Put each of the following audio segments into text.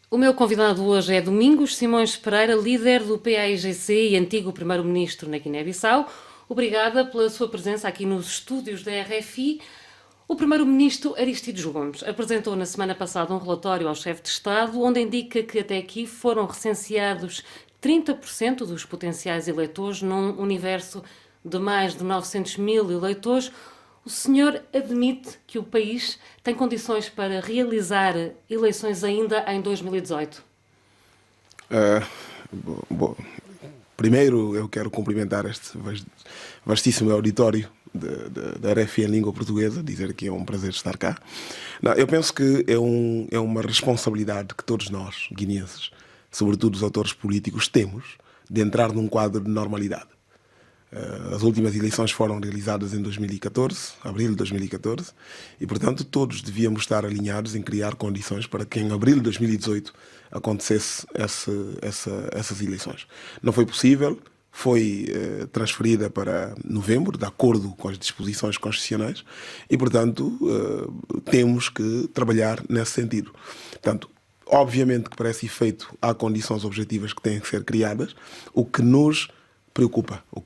O meu convidado hoje é Domingos Simões Pereira, líder do PAIGC e antigo primeiro-ministro na Guiné-Bissau. Obrigada pela sua presença aqui nos estúdios da RFI. O primeiro-ministro Aristides Gomes apresentou na semana passada um relatório ao chefe de Estado onde indica que até aqui foram recenseados 30% dos potenciais eleitores num universo de mais de 900 mil eleitores. O senhor admite que o país tem condições para realizar eleições ainda em 2018? Bom, primeiro eu quero cumprimentar este vastíssimo auditório da RFI em língua portuguesa, dizer que é um prazer estar cá. Não, eu penso que é uma responsabilidade que todos nós, guineenses, sobretudo os atores políticos, temos de entrar num quadro de normalidade. As últimas eleições foram realizadas em 2014, abril de 2014, e, portanto, todos devíamos estar alinhados em criar condições para que em abril de 2018 acontecesse essas eleições. Não foi possível, foi transferida para novembro, de acordo com as disposições constitucionais, e, portanto, temos que trabalhar nesse sentido. Portanto, obviamente que para esse efeito há condições objetivas que têm que ser criadas, o que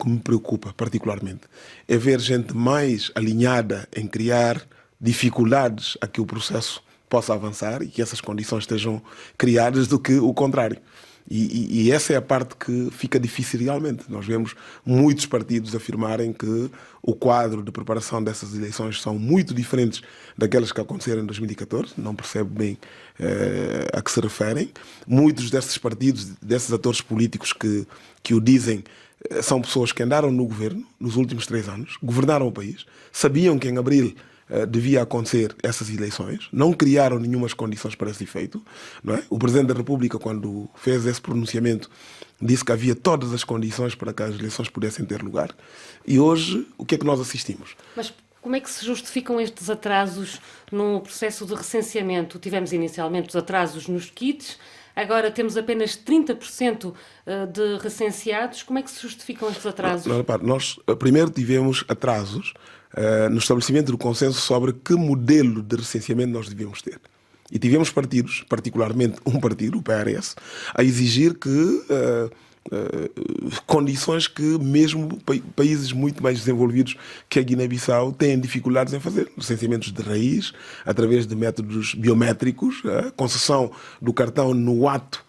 me preocupa particularmente, é ver gente mais alinhada em criar dificuldades a que o processo possa avançar e que essas condições estejam criadas do que o contrário. E essa é a parte que fica difícil realmente. Nós vemos muitos partidos afirmarem que o quadro de preparação dessas eleições são muito diferentes daquelas que aconteceram em 2014, não percebo bem a que se referem. Muitos desses partidos, desses atores políticos que o dizem, são pessoas que andaram no governo nos últimos 3 anos, governaram o país, sabiam que em abril devia acontecer essas eleições, não criaram nenhumas condições para esse efeito. Não é? O Presidente da República, quando fez esse pronunciamento, disse que havia todas as condições para que as eleições pudessem ter lugar. E hoje, o que é que nós assistimos? Mas como é que se justificam estes atrasos no processo de recenseamento? Tivemos inicialmente os atrasos nos kits, agora temos apenas 30% de recenseados. Como é que se justificam estes atrasos? Nós primeiro tivemos atrasos no estabelecimento do consenso sobre que modelo de recenseamento nós devíamos ter. E tivemos partidos, particularmente um partido, o PRS, a exigir que condições que mesmo países muito mais desenvolvidos que a Guiné-Bissau têm dificuldades em fazer. Licenciamentos de raiz, através de métodos biométricos, concessão do cartão no ato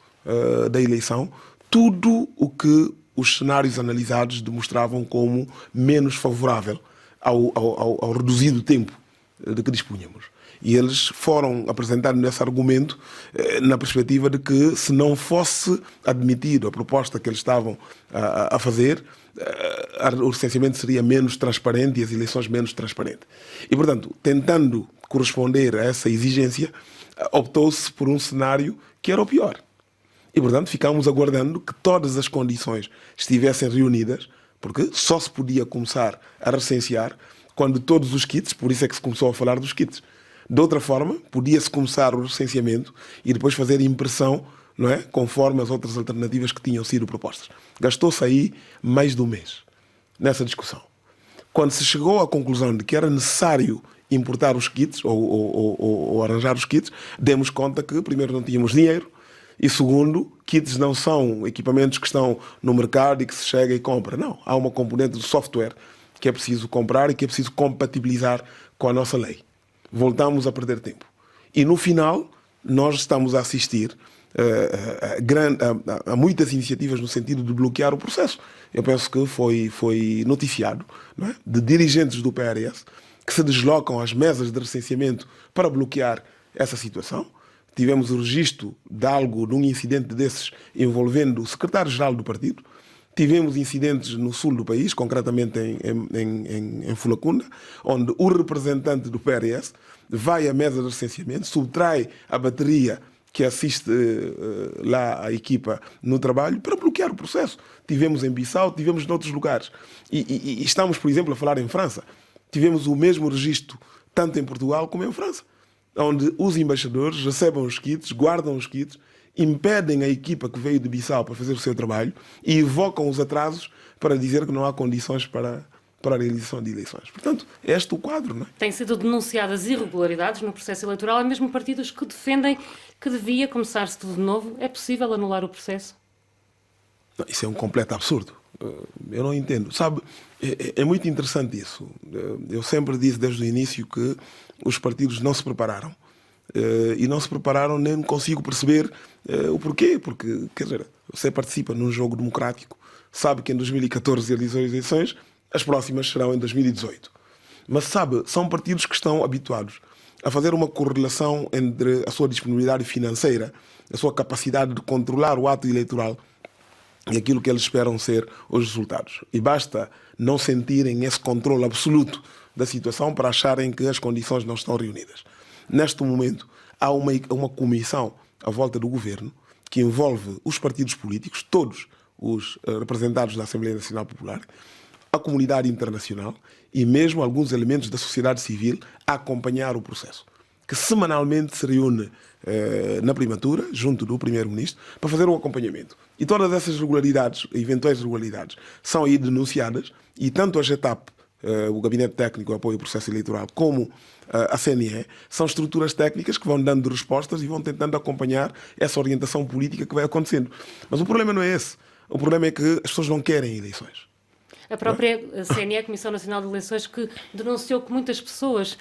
da eleição, tudo o que os cenários analisados demonstravam como menos favorável ao reduzido tempo de que dispunhamos. E eles foram apresentando esse argumento na perspectiva de que, se não fosse admitido a proposta que eles estavam a fazer, o licenciamento seria menos transparente e as eleições menos transparentes. E, portanto, tentando corresponder a essa exigência, optou-se por um cenário que era o pior. E, portanto, ficámos aguardando que todas as condições estivessem reunidas, porque só se podia começar a recensear quando todos os kits, por isso é que se começou a falar dos kits. De outra forma, podia-se começar o recenseamento e depois fazer impressão, não é? Conforme as outras alternativas que tinham sido propostas. Gastou-se aí mais de um mês nessa discussão. Quando se chegou à conclusão de que era necessário importar os kits ou arranjar os kits, demos conta que, primeiro, não tínhamos dinheiro e, segundo, kits não são equipamentos que estão no mercado e que se chega e compra. Não, há uma componente de software que é preciso comprar e que é preciso compatibilizar com a nossa lei. Voltamos a perder tempo. E no final, nós estamos a assistir a muitas iniciativas no sentido de bloquear o processo. Eu penso que foi noticiado, não é? De dirigentes do PRS que se deslocam às mesas de recenseamento para bloquear essa situação. Tivemos o registro de um incidente desses envolvendo o secretário-geral do partido. Tivemos incidentes no sul do país, concretamente em Fulacunda, onde o representante do PRS vai à mesa de recenseamento, subtrai a bateria que assiste lá a equipa no trabalho para bloquear o processo. Tivemos em Bissau, tivemos em outros lugares. E estamos, por exemplo, a falar em França. Tivemos o mesmo registro tanto em Portugal como em França, onde os embaixadores recebem os kits, guardam os kits, impedem a equipa que veio de Bissau para fazer o seu trabalho e evocam os atrasos para dizer que não há condições para para a realização de eleições. Portanto, é este o quadro, não é? Têm sido denunciadas irregularidades no processo eleitoral, há mesmo partidos que defendem que devia começar-se tudo de novo. É possível anular o processo? Não, isso é um completo absurdo. Eu não entendo. Sabe, é muito interessante isso. Eu sempre disse desde o início que os partidos não se prepararam. E não se prepararam, nem consigo perceber o porquê. Porque, quer dizer, você participa num jogo democrático, sabe que em 2014 realizou as eleições, as próximas serão em 2018. Mas, sabe, são partidos que estão habituados a fazer uma correlação entre a sua disponibilidade financeira, a sua capacidade de controlar o ato eleitoral e aquilo que eles esperam ser os resultados. E basta não sentirem esse controle absoluto da situação para acharem que as condições não estão reunidas. Neste momento, há uma comissão à volta do governo que envolve os partidos políticos, todos os representados da Assembleia Nacional Popular, a comunidade internacional e mesmo alguns elementos da sociedade civil a acompanhar o processo, que semanalmente se reúne na primatura, junto do Primeiro-Ministro, para fazer o acompanhamento. E todas essas irregularidades, eventuais irregularidades, são aí denunciadas e tanto a GETAP, o Gabinete Técnico de Apoio ao Processo Eleitoral, como a CNE, são estruturas técnicas que vão dando respostas e vão tentando acompanhar essa orientação política que vai acontecendo. Mas o problema não é esse. O problema é que as pessoas não querem eleições. A própria CNE, a Comissão Nacional de Eleições, que denunciou que muitas pessoas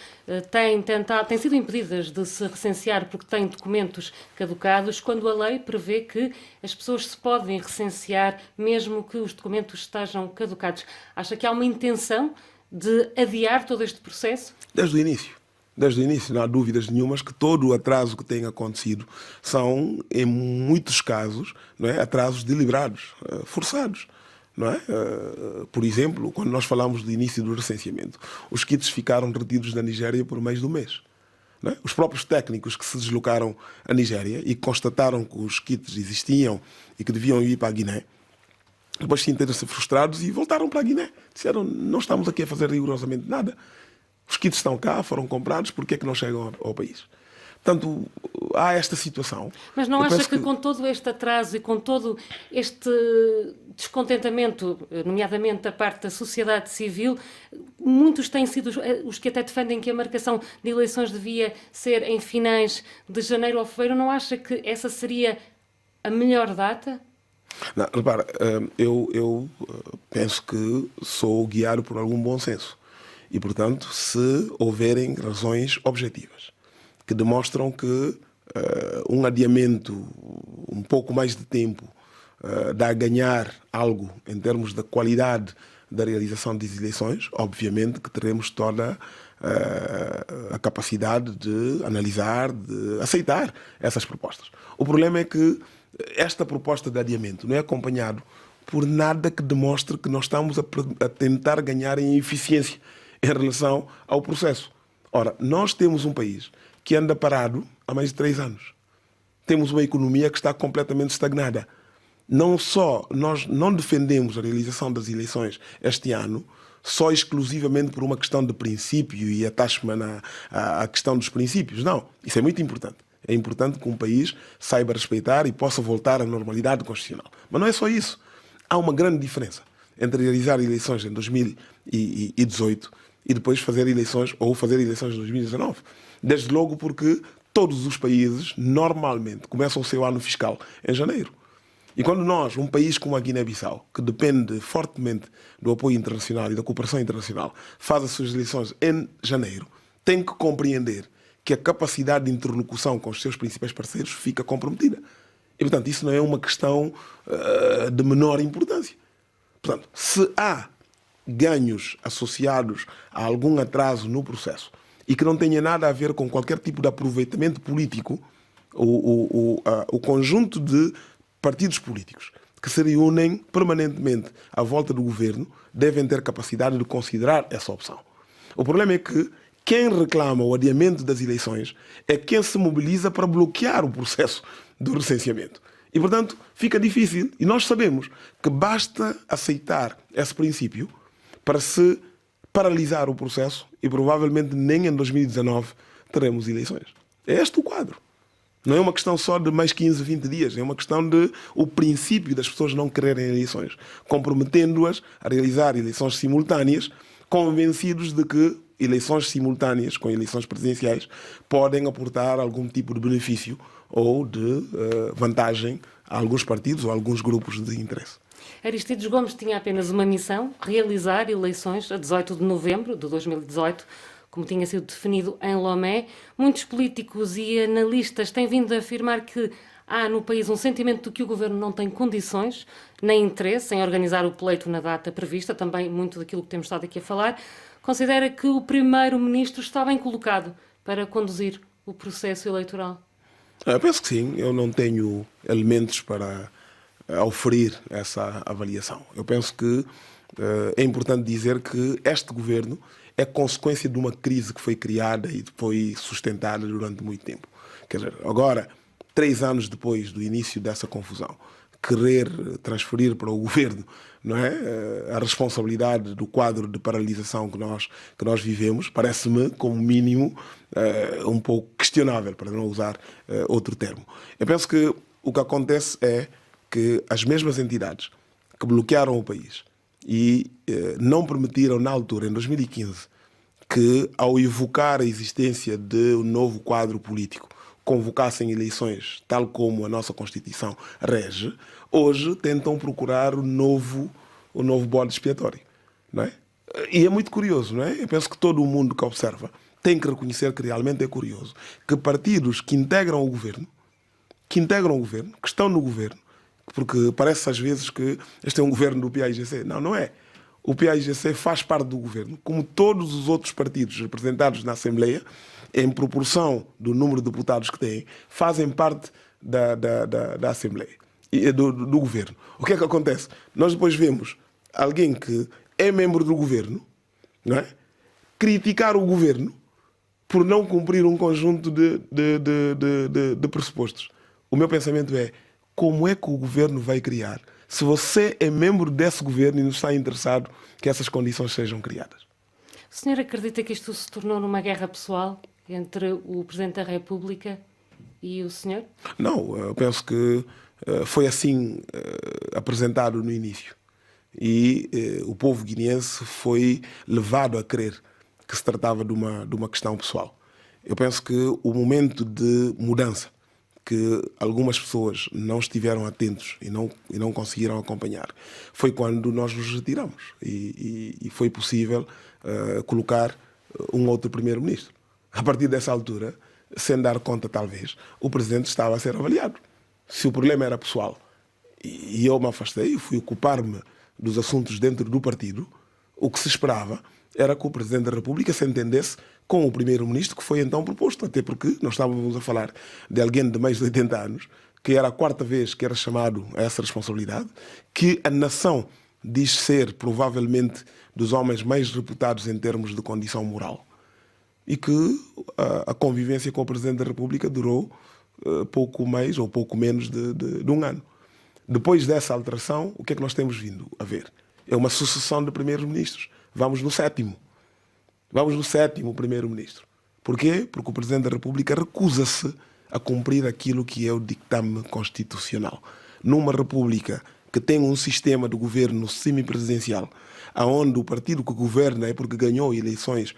têm sido impedidas de se recensear porque têm documentos caducados, quando a lei prevê que as pessoas se podem recensear mesmo que os documentos estejam caducados. Acha que há uma intenção de adiar todo este processo? Desde o início. Desde o início, não há dúvidas nenhumas que todo o atraso que tem acontecido são, em muitos casos, não é, atrasos deliberados, forçados. Não é? Por exemplo, quando nós falamos do início do recenseamento, os kits ficaram retidos da Nigéria por mais de um mês. Não é? Os próprios técnicos que se deslocaram à Nigéria e constataram que os kits existiam e que deviam ir para a Guiné, depois sentiram-se frustrados e voltaram para a Guiné. Disseram, não estamos aqui a fazer rigorosamente nada. Os kits estão cá, foram comprados, por que é que não chegam ao país? Portanto, há esta situação. Mas não acha que com todo este atraso e com todo este descontentamento, nomeadamente da parte da sociedade civil, muitos têm sido os que até defendem que a marcação de eleições devia ser em finais de janeiro ou fevereiro, não acha que essa seria a melhor data? Não, repara, eu penso que sou guiado por algum bom senso. E, portanto, se houverem razões objetivas que demonstram que um adiamento, um pouco mais de tempo, dá a ganhar algo em termos da qualidade da realização das eleições, obviamente que teremos toda a capacidade de analisar, de aceitar essas propostas. O problema é que esta proposta de adiamento não é acompanhado por nada que demonstre que nós estamos a tentar ganhar em eficiência em relação ao processo. Ora, nós temos um país que anda parado há mais de 3 anos. Temos uma economia que está completamente estagnada. Não só nós não defendemos a realização das eleições este ano, só exclusivamente por uma questão de princípio e atacho-me à questão dos princípios. Não, isso é muito importante. É importante que um país saiba respeitar e possa voltar à normalidade constitucional. Mas não é só isso. Há uma grande diferença entre realizar eleições em 2018 e depois fazer eleições em 2019. Desde logo porque todos os países normalmente começam o seu ano fiscal em janeiro. E quando nós, um país como a Guiné-Bissau, que depende fortemente do apoio internacional e da cooperação internacional, faz as suas eleições em janeiro, tem que compreender que a capacidade de interlocução com os seus principais parceiros fica comprometida. E, portanto, isso não é uma questão de menor importância. Portanto, se há ganhos associados a algum atraso no processo e que não tenha nada a ver com qualquer tipo de aproveitamento político, o conjunto de partidos políticos que se reúnem permanentemente à volta do governo devem ter capacidade de considerar essa opção. O problema é que quem reclama o adiamento das eleições é quem se mobiliza para bloquear o processo do recenseamento. E, portanto, fica difícil. E nós sabemos que basta aceitar esse princípio para se paralisar o processo e provavelmente nem em 2019 teremos eleições. É este o quadro. Não é uma questão só de mais 15, 20 dias. É uma questão de o princípio das pessoas não quererem eleições, comprometendo-as a realizar eleições simultâneas convencidos de que eleições simultâneas com eleições presidenciais podem aportar algum tipo de benefício ou de vantagem a alguns partidos ou a alguns grupos de interesse. Aristides Gomes tinha apenas uma missão: realizar eleições a 18 de novembro de 2018, como tinha sido definido em Lomé. Muitos políticos e analistas têm vindo a afirmar que há no país um sentimento de que o governo não tem condições nem interesse em organizar o pleito na data prevista, também muito daquilo que temos estado aqui a falar. Considera que o primeiro-ministro está bem colocado para conduzir o processo eleitoral? Eu penso que sim. Eu não tenho elementos para oferir essa avaliação. Eu penso que é importante dizer que este governo é consequência de uma crise que foi criada e foi sustentada durante muito tempo. Quer dizer, agora, 3 anos depois do início dessa confusão, querer transferir para o governo, não é, a responsabilidade do quadro de paralisação que nós vivemos, parece-me, como mínimo, um pouco questionável, para não usar outro termo. Eu penso que o que acontece é que as mesmas entidades que bloquearam o país e não permitiram, na altura, em 2015, que, ao evocar a existência de um novo quadro político, convocassem eleições, tal como a nossa Constituição rege, hoje tentam procurar o novo bode expiatório, não é? E é muito curioso, não é? Eu penso que todo o mundo que observa tem que reconhecer que realmente é curioso que partidos que integram o governo, que estão no governo, porque parece às vezes que este é um governo do PAIGC. Não, não é. O PAIGC faz parte do governo, como todos os outros partidos representados na Assembleia, em proporção do número de deputados que têm, fazem parte da Assembleia, do governo. O que é que acontece? Nós depois vemos alguém que é membro do governo, não é, criticar o governo por não cumprir um conjunto de pressupostos. O meu pensamento é: como é que o governo vai criar se você é membro desse governo e não está interessado que essas condições sejam criadas? O senhor acredita que isto se tornou numa guerra pessoal entre o Presidente da República e o senhor? Não, eu penso que foi assim apresentado no início. E o povo guineense foi levado a crer que se tratava de uma questão pessoal. Eu penso que o momento de mudança, que algumas pessoas não estiveram atentos e não conseguiram acompanhar, foi quando nós nos retiramos e foi possível colocar um outro primeiro-ministro. A partir dessa altura, sem dar conta talvez, o presidente estava a ser avaliado. Se o problema era pessoal e eu me afastei e fui ocupar-me dos assuntos dentro do partido, o que se esperava era que o Presidente da República se entendesse com o Primeiro-Ministro que foi então proposto, até porque nós estávamos a falar de alguém de mais de 80 anos, que era a 4ª vez que era chamado a essa responsabilidade, que a nação diz ser provavelmente dos homens mais reputados em termos de condição moral, e que a convivência com o Presidente da República durou pouco mais ou pouco menos de um ano. Depois dessa alteração, o que é que nós temos vindo a ver? É uma sucessão de primeiros-ministros. Vamos no 7º. Vamos no 7º primeiro-ministro. Porquê? Porque o Presidente da República recusa-se a cumprir aquilo que é o dictame constitucional. Numa república que tem um sistema de governo semipresidencial, onde o partido que governa é porque ganhou eleições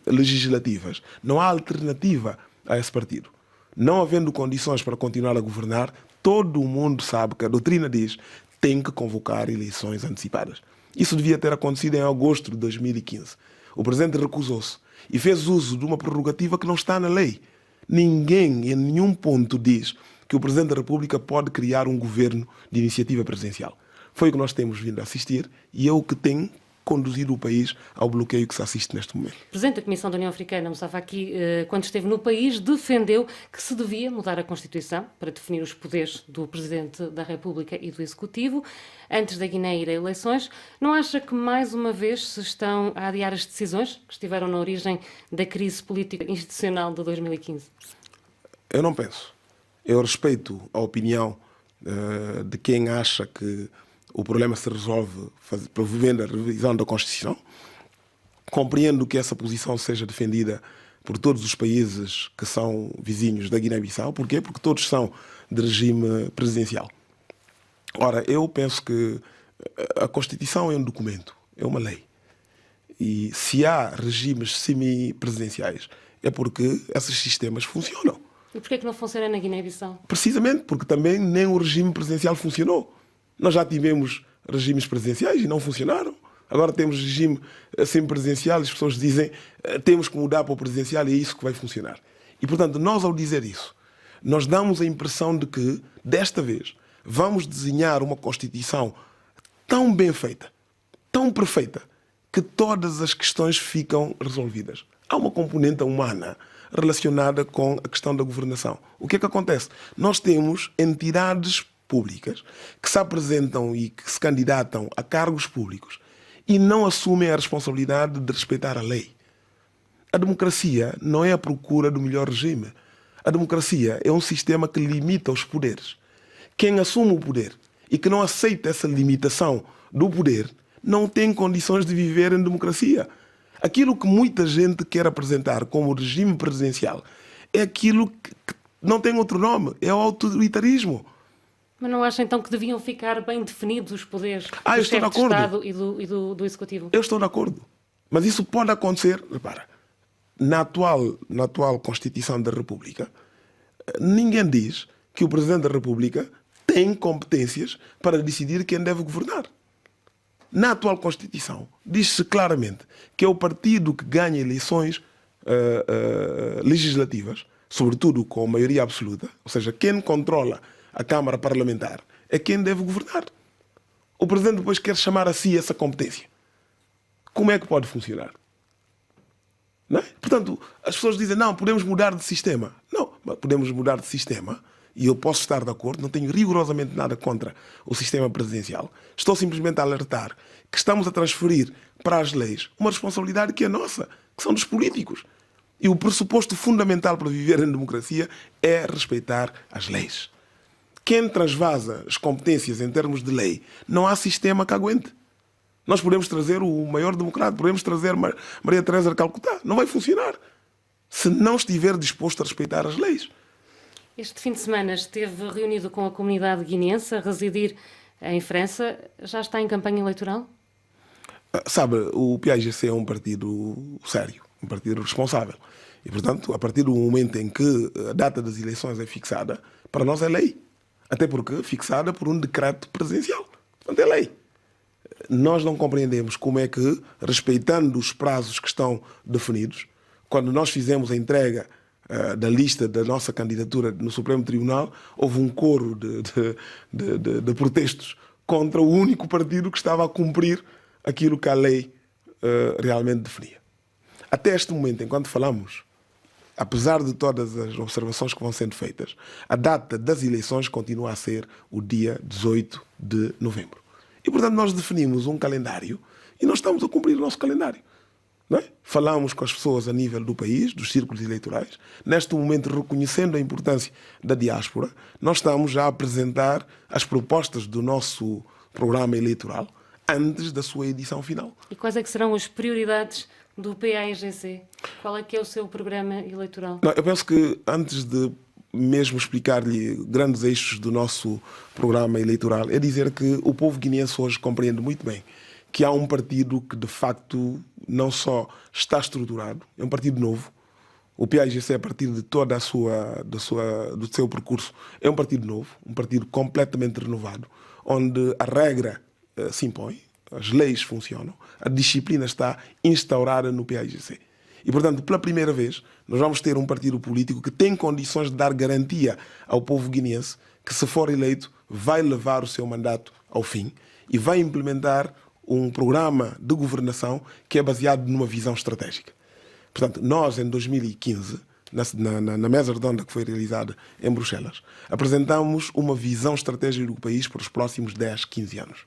legislativas, não há alternativa a esse partido. Não havendo condições para continuar a governar, todo o mundo sabe que a doutrina diz que tem que convocar eleições antecipadas. Isso devia ter acontecido em agosto de 2015. O Presidente recusou-se e fez uso de uma prerrogativa que não está na lei. Ninguém, em nenhum ponto, diz que o Presidente da República pode criar um governo de iniciativa presidencial. Foi o que nós temos vindo a assistir e é o que tem conduzido o país ao bloqueio que se assiste neste momento. O Presidente da Comissão da União Africana, Moussa Faki, quando esteve no país, defendeu que se devia mudar a Constituição para definir os poderes do Presidente da República e do Executivo antes da Guiné ir a eleições. Não acha que, mais uma vez, se estão a adiar as decisões que estiveram na origem da crise política institucional de 2015? Eu não penso. Eu respeito a opinião de quem acha que o problema se resolve promovendo a revisão da Constituição. Compreendo que essa posição seja defendida por todos os países que são vizinhos da Guiné-Bissau. Porquê? Porque todos são de regime presidencial. Ora, eu penso que a Constituição é um documento, é uma lei. E se há regimes semi-presidenciais, é porque esses sistemas funcionam. E porquê é que não funciona na Guiné-Bissau? Precisamente porque também nem o regime presidencial funcionou. Nós já tivemos regimes presidenciais e não funcionaram. Agora temos regime semi-presidencial e as pessoas dizem temos que mudar para o presidencial e é isso que vai funcionar. E, portanto, nós ao dizer isso, nós damos a impressão de que, desta vez, vamos desenhar uma Constituição tão bem feita, tão perfeita, que todas as questões ficam resolvidas. Há uma componente humana relacionada com a questão da governação. O que é que acontece? Nós temos entidades públicas que se apresentam e que se candidatam a cargos públicos e não assumem a responsabilidade de respeitar a lei. A democracia não é a procura do melhor regime. A democracia é um sistema que limita os poderes. Quem assume o poder e que não aceita essa limitação do poder não tem condições de viver em democracia. Aquilo que muita gente quer apresentar como regime presidencial é aquilo que não tem outro nome, é o autoritarismo. Mas não acha então que deviam ficar bem definidos os poderes do eu estou chefe de de acordo. Estado e do Executivo? Eu estou de acordo. Mas isso pode acontecer, repara, na atual Constituição da República, ninguém diz que o Presidente da República tem competências para decidir quem deve governar. Na atual Constituição, diz-se claramente que é o partido que ganha eleições legislativas, sobretudo com maioria absoluta, ou seja, quem controla a Câmara Parlamentar é quem deve governar. O Presidente depois quer chamar a si essa competência. Como é que pode funcionar? Não é? Portanto, as pessoas dizem, não, podemos mudar de sistema. Não, podemos mudar de sistema. E eu posso estar de acordo, não tenho rigorosamente nada contra o sistema presidencial. Estou simplesmente a alertar que estamos a transferir para as leis uma responsabilidade que é nossa, que são dos políticos. E o pressuposto fundamental para viver em democracia é respeitar as leis. Quem transvasa as competências em termos de lei, não há sistema que aguente. Nós podemos trazer o maior democrata, podemos trazer Maria Teresa de Calcutá. Não vai funcionar se não estiver disposto a respeitar as leis. Este fim de semana esteve reunido com a comunidade guineense a residir em França. Já está em campanha eleitoral? Sabe, o PAIGC é um partido sério, um partido responsável. E, portanto, a partir do momento em que a data das eleições é fixada, para nós é lei. Até porque fixada por um decreto presidencial. Portanto, é lei. Nós não compreendemos como é que, respeitando os prazos que estão definidos, quando nós fizemos a entrega da lista da nossa candidatura no Supremo Tribunal, houve um coro de protestos contra o único partido que estava a cumprir aquilo que a lei realmente definia. Até este momento, enquanto falamos, apesar de todas as observações que vão sendo feitas, a data das eleições continua a ser o dia 18 de novembro. E, portanto, nós definimos um calendário e nós estamos a cumprir o nosso calendário. Não é? Falamos com as pessoas a nível do país, dos círculos eleitorais. Neste momento, reconhecendo a importância da diáspora, nós estamos já a apresentar as propostas do nosso programa eleitoral antes da sua edição final. E quais é que serão as prioridades do PAIGC? Qual é que é o seu programa eleitoral? Não, eu penso que antes de mesmo explicar-lhe grandes eixos do nosso programa eleitoral, é dizer que o povo guineense hoje compreende muito bem que há um partido que, de facto, não só está estruturado, é um partido novo. O PAIGC, a partir de toda do seu percurso, é um partido novo, um partido completamente renovado, onde a regra se impõe, as leis funcionam, a disciplina está instaurada no PAIGC. E, portanto, pela primeira vez, nós vamos ter um partido político que tem condições de dar garantia ao povo guineense que, se for eleito, vai levar o seu mandato ao fim e vai implementar um programa de governação que é baseado numa visão estratégica. Portanto, nós, em 2015, na mesa redonda que foi realizada em Bruxelas, apresentamos uma visão estratégica do país para os próximos 10, 15 anos.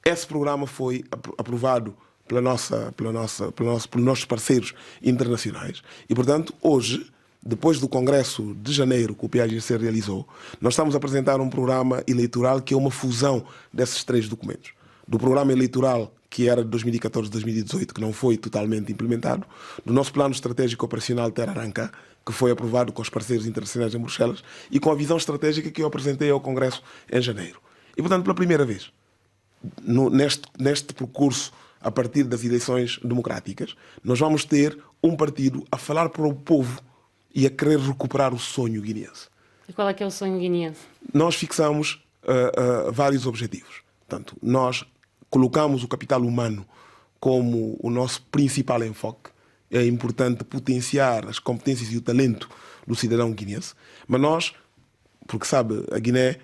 Esse programa foi aprovado pelos nossos parceiros internacionais e, portanto, hoje, depois do Congresso de Janeiro que o PAIGC realizou, nós estamos a apresentar um programa eleitoral que é uma fusão desses três documentos. Do programa eleitoral que era de 2014-2018, que não foi totalmente implementado, do nosso plano estratégico operacional Terra Arranca, que foi aprovado com os parceiros internacionais em Bruxelas, e com a visão estratégica que eu apresentei ao Congresso em janeiro. E, portanto, pela primeira vez, neste percurso a partir das eleições democráticas, nós vamos ter um partido a falar para o povo e a querer recuperar o sonho guineense. E qual é que é o sonho guineense? Nós fixamos vários objetivos. Portanto, nós colocamos o capital humano como o nosso principal enfoque. É importante potenciar as competências e o talento do cidadão guineense, mas nós, porque sabe, a Guiné,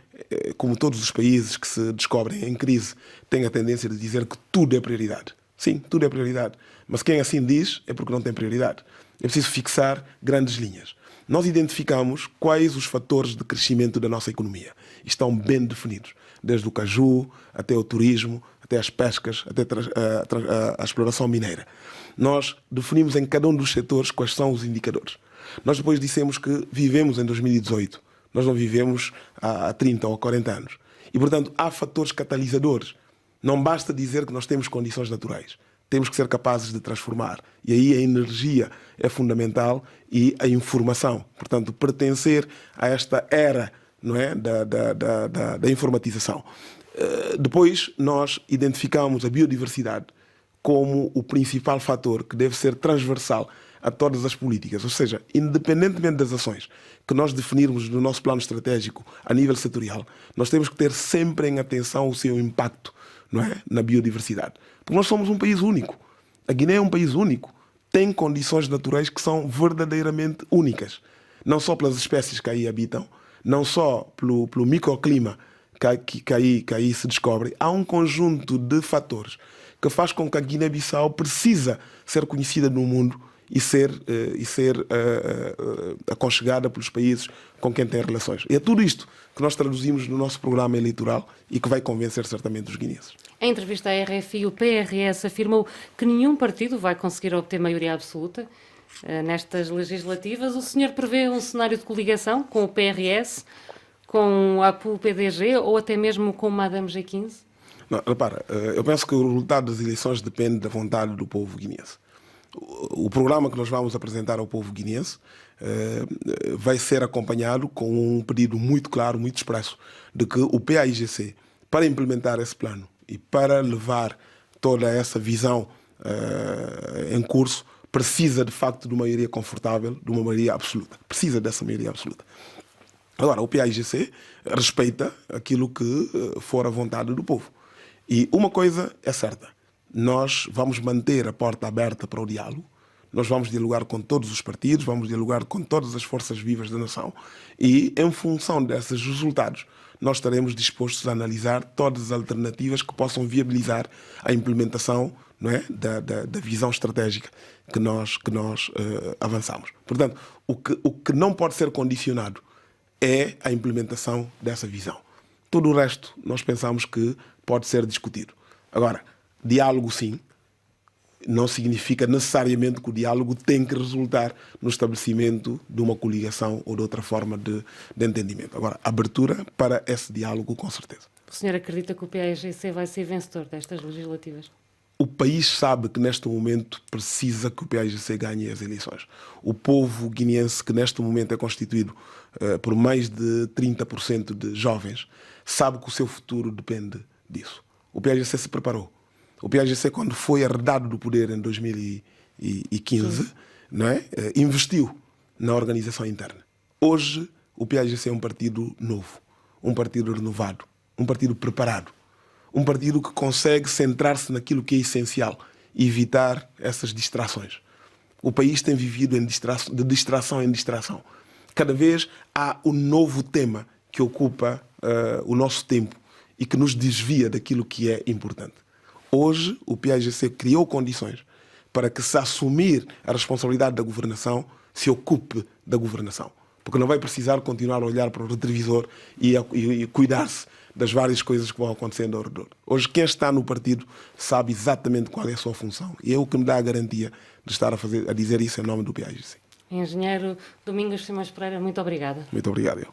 como todos os países que se descobrem em crise, tem a tendência de dizer que tudo é prioridade. Sim, tudo é prioridade, mas quem assim diz é porque não tem prioridade. É preciso fixar grandes linhas. Nós identificamos quais os fatores de crescimento da nossa economia. E estão bem definidos, desde o caju até o turismo, até as pescas, até a exploração mineira. Nós definimos em cada um dos setores quais são os indicadores. Nós depois dissemos que vivemos em 2018. Nós não vivemos há 30 ou 40 anos. E, portanto, há fatores catalisadores. Não basta dizer que nós temos condições naturais. Temos que ser capazes de transformar. E aí a energia é fundamental e a informação. Portanto, pertencer a esta era, não é, da informatização. Depois, nós identificamos a biodiversidade como o principal fator que deve ser transversal a todas as políticas. Ou seja, independentemente das ações que nós definirmos no nosso plano estratégico a nível setorial, nós temos que ter sempre em atenção o seu impacto, não é, na biodiversidade. Porque nós somos um país único. A Guiné é um país único. Tem condições naturais que são verdadeiramente únicas. Não só pelas espécies que aí habitam, não só pelo microclima que aí se descobre. Há um conjunto de fatores que faz com que a Guiné-Bissau precisa ser conhecida no mundo e ser aconchegada pelos países com quem tem relações. E é tudo isto que nós traduzimos no nosso programa eleitoral e que vai convencer certamente os guineenses. Em entrevista à RFI, o PRS afirmou que nenhum partido vai conseguir obter maioria absoluta nestas legislativas. O senhor prevê um cenário de coligação com o PRS, com a APU-PDG ou até mesmo com o Madame G15? Não, repara, eu penso que o resultado das eleições depende da vontade do povo guineense. O programa que nós vamos apresentar ao povo guineense vai ser acompanhado com um pedido muito claro, muito expresso, de que o PAIGC, para implementar esse plano e para levar toda essa visão em curso, precisa de facto de uma maioria confortável, de uma maioria absoluta. Precisa dessa maioria absoluta. Agora, o PAIGC respeita aquilo que for a vontade do povo. E uma coisa é certa. Nós vamos manter a porta aberta para o diálogo, nós vamos dialogar com todos os partidos, vamos dialogar com todas as forças vivas da nação e, em função desses resultados, nós estaremos dispostos a analisar todas as alternativas que possam viabilizar a implementação, não é, da visão estratégica que nós avançamos. Portanto, o que não pode ser condicionado é a implementação dessa visão. Todo o resto nós pensamos que pode ser discutido. Agora, diálogo sim, não significa necessariamente que o diálogo tem que resultar no estabelecimento de uma coligação ou de outra forma de entendimento. Agora, abertura para esse diálogo, com certeza. O senhor acredita que o PAIGC vai ser vencedor destas legislativas? O país sabe que neste momento precisa que o PAIGC ganhe as eleições. O povo guineense, que neste momento é constituído por mais de 30% de jovens, sabe que o seu futuro depende disso. O PAIGC se preparou. O PAIGC, quando foi arredado do poder em 2015, não é? Investiu na organização interna. Hoje, o PAIGC é um partido novo, um partido renovado, um partido preparado, um partido que consegue centrar-se naquilo que é essencial e evitar essas distrações. O país tem vivido de distração em distração. Cada vez há um novo tema que ocupa o nosso tempo e que nos desvia daquilo que é importante. Hoje, o PAIGC criou condições para que, se assumir a responsabilidade da governação, se ocupe da governação. Porque não vai precisar continuar a olhar para o retrovisor e cuidar-se das várias coisas que vão acontecendo ao redor. Hoje, quem está no partido sabe exatamente qual é a sua função. E é o que me dá a garantia de estar a dizer isso em nome do PAIGC. Engenheiro Domingos Simões Pereira, muito obrigada. Muito obrigado.